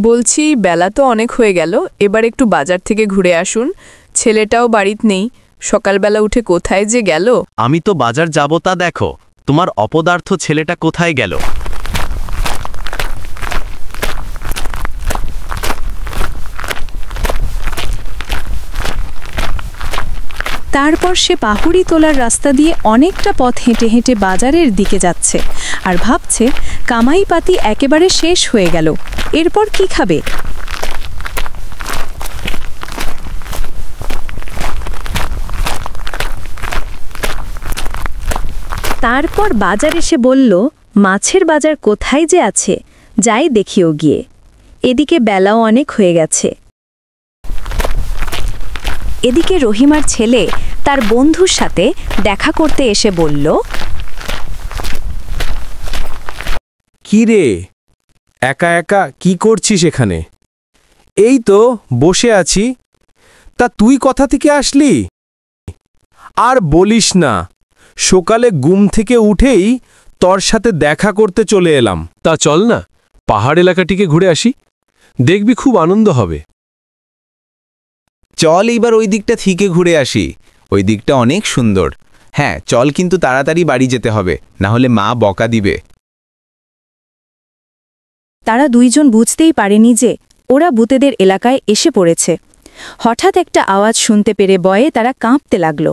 বলছি বেলা তো অনেক হয়ে গেল, এবার একটু বাজার থেকে ঘুরে আসুন। ছেলেটাও বাড়িতে নেই, সকালবেলা উঠে কোথায় যে গেল। আমি তো বাজার যাব, তা দেখো তোমার অপদার্থ ছেলেটা কোথায় গেল। তারপর সে পাহুড়ি তোলার রাস্তা দিয়ে অনেকটা পথ হেঁটে হেঁটে বাজারের দিকে যাচ্ছে আর ভাবছে কামাইপাতি একেবারে শেষ হয়ে গেল, এরপর কি খাবে। তারপর বাজার এসে বলল, মাছের বাজার কোথায় যে আছে, যাই দেখিও গিয়ে। এদিকে বেলাও অনেক হয়ে গেছে। এদিকে রহিমার ছেলে তার বন্ধুর সাথে দেখা করতে এসে বলল, কি রে, একা একা কি করছিস এখানে? এই তো বসে আছি। তা তুই কোথা থেকে আসলি? আর বলিস না, সকালে ঘুম থেকে উঠেই তোর সাথে দেখা করতে চলে এলাম। তা চল না, পাহাড় এলাকাটিকে ঘুরে আসি, দেখবি খুব আনন্দ হবে। চল এইবার ওই দিকটা থেকে ঘুরে আসি, ওই দিকটা অনেক সুন্দর। হ্যাঁ চল, কিন্তু তাড়াতাড়ি বাড়ি যেতে হবে, না হলে মা বকা দিবে। তারা দুইজন বুঝতেই পারেনি যে ওরা ভূতেদের এলাকায় এসে পড়েছে। হঠাৎ একটা আওয়াজ শুনতে পেরে ভয়ে তারা কাঁপতে লাগল।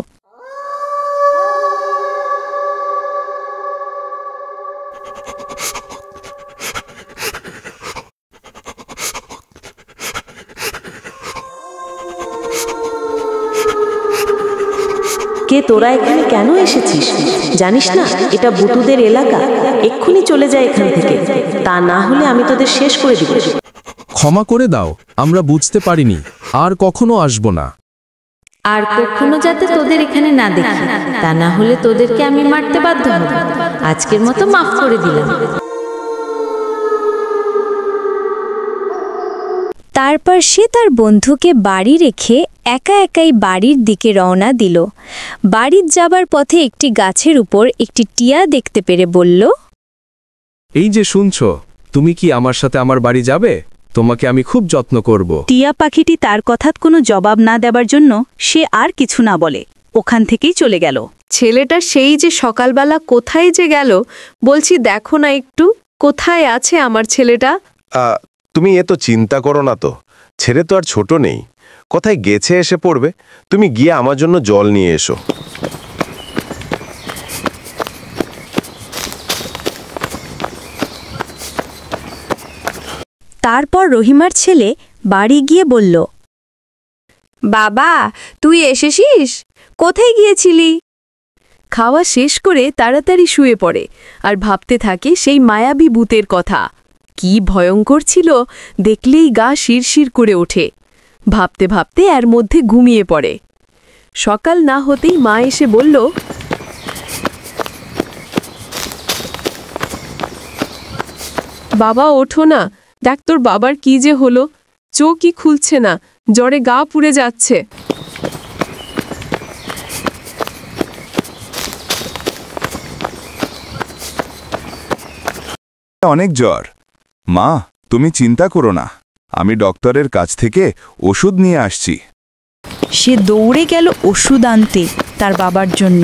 কে তোরা এখানে কেন এসেছিস? জানিস না এটা ভূতুদের এলাকা? এক্ষুনি চলে যায় এখান থেকে, তা না হলে আমি তোদের শেষ করে দিব। ক্ষমা করে দাও, আমরা বুঝতে পারিনি, আর কখনো আসব না। আর কখনো যাতে তোদের এখানে না দেখি, তা না হলে তোদেরকে আমি মারতে বাধ্য হব। আজকের মতো মাফ করে দিলাম। তারপর সে তার বন্ধুকে বাড়ি রেখে একা একাই বাড়ির দিকে রওনা দিল। বাড়ির যাবার পথে একটি গাছের উপর একটি টিয়া দেখতে পেরে বলল, এই যে শুনছ, তুমি কি আমার সাথে আমার বাড়ি যাবে? তোমাকে আমি খুব যত্ন করব। টিয়া পাখিটি তার কথার কোনো জবাব না দেবার জন্য সে আর কিছু না বলে ওখান থেকেই চলে গেল। ছেলেটা সেই যে সকালবেলা কোথায় যে গেল, বলছি দেখো না একটু, কোথায় আছে আমার ছেলেটা। তুমি এত চিন্তা করো না তো, ছেলে তো আর ছোট নেই, কোথায় গেছে এসে পড়বে। তুমি গিয়ে আমার জন্য জল নিয়ে এসো। তারপর রহিমার ছেলে বাড়ি গিয়ে বলল, বাবা তুই এসেছিস? কোথায় গিয়েছিলি? খাওয়া শেষ করে তাড়াতাড়ি শুয়ে পড়ে আর ভাবতে থাকে সেই মায়াবী ভূতের কথা। কি ভয়ঙ্কর ছিল, দেখলেই গা শিরশির করে ওঠে। ভাবতে ভাবতে এর মধ্যে ঘুমিয়ে পড়ে। সকাল না হতেই মা এসে বলল, বাবা ওঠো না, দেখ তোর বাবার কি যে হলো, চোখই খুলছে না, জ্বরে গা পুড়ে যাচ্ছে। অনেক জ্বর। মা, তুমি চিন্তা করো না, আমি ডক্টরের কাছ থেকে ওষুধ নিয়ে আসছি। সে দৌড়ে গেল ওষুধ আনতে তার বাবার জন্য।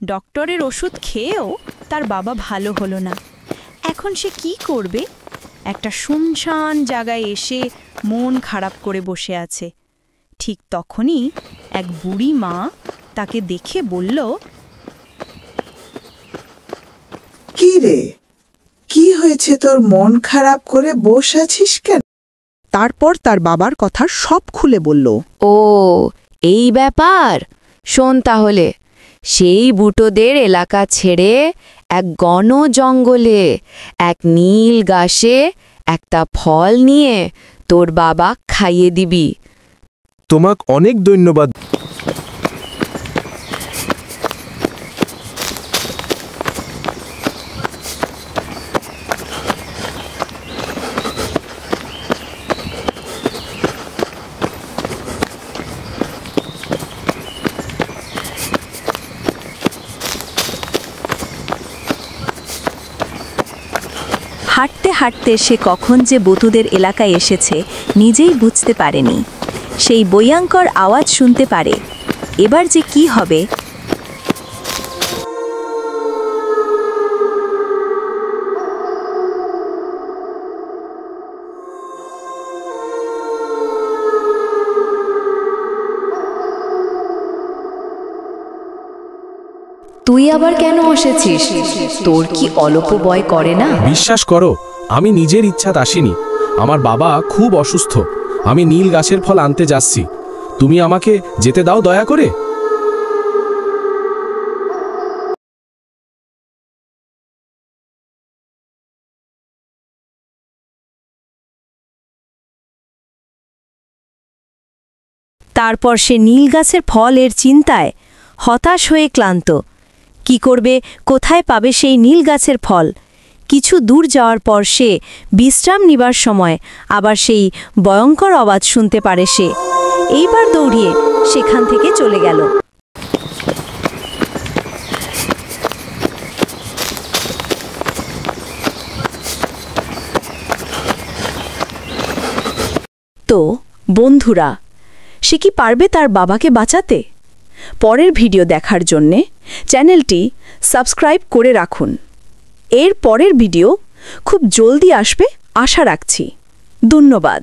ডক্টরের ওষুধ খেয়েও তার বাবা ভালো হলো না। এখন সে কি করবে? একটা শুনশান জায়গায় এসে মন খারাপ করে বসে আছে। ঠিক তখনই এক বুড়ি মা তাকে দেখে বলল, কি রে, কি হয়েছে তোর, মন খারাপ করে বসে আছিস কেন? তারপর তার বাবার কথা সব খুলে বলল। ও এই ব্যাপার, শোন তাহলে। সেই বুটোদের এলাকা ছেড়ে এক ঘন জঙ্গলে এক নীল গাছে একটা ফল নিয়ে তোর বাবা খাইয়ে দিবি। তোমাক অনেক ধন্যবাদ। হাঁটতে হাঁটতে সে কখন যে বতুদের এলাকায় এসেছে নিজেই বুঝতে পারেনি। সেই ভয়ঙ্কর আওয়াজ শুনতে পারে। এবার যে কি হবে? তুই আবার কেন এসেছিস? তোর কি অল্প ভয় করে না? বিশ্বাস করো, আমি নিজের ইচ্ছাত আসিনি। আমার বাবা খুব অসুস্থ। আমি নীল গাছের ফল আনতে যাচ্ছি। তুমি আমাকে যেতে দাও দয়া করে। তারপর সে নীল গাছের ফলের চিন্তায় হতাশ হয়ে ক্লান্ত। কি করবে, কোথায় পাবে সেই নীল গাছের ফল? কিছু দূর যাওয়ার পর সে বিশ্রাম নিবার সময় আবার সেই ভয়ঙ্কর আওয়াজ শুনতে পারে। সে এইবার দৌড়িয়ে সেখান থেকে চলে গেল। তো বন্ধুরা, সে কি পারবে তার বাবাকে বাঁচাতে? পরের ভিডিও দেখার জন্যে চ্যানেলটি সাবস্ক্রাইব করে রাখুন। এর পরের ভিডিও খুব জলদি আসবে আশা রাখছি। ধন্যবাদ।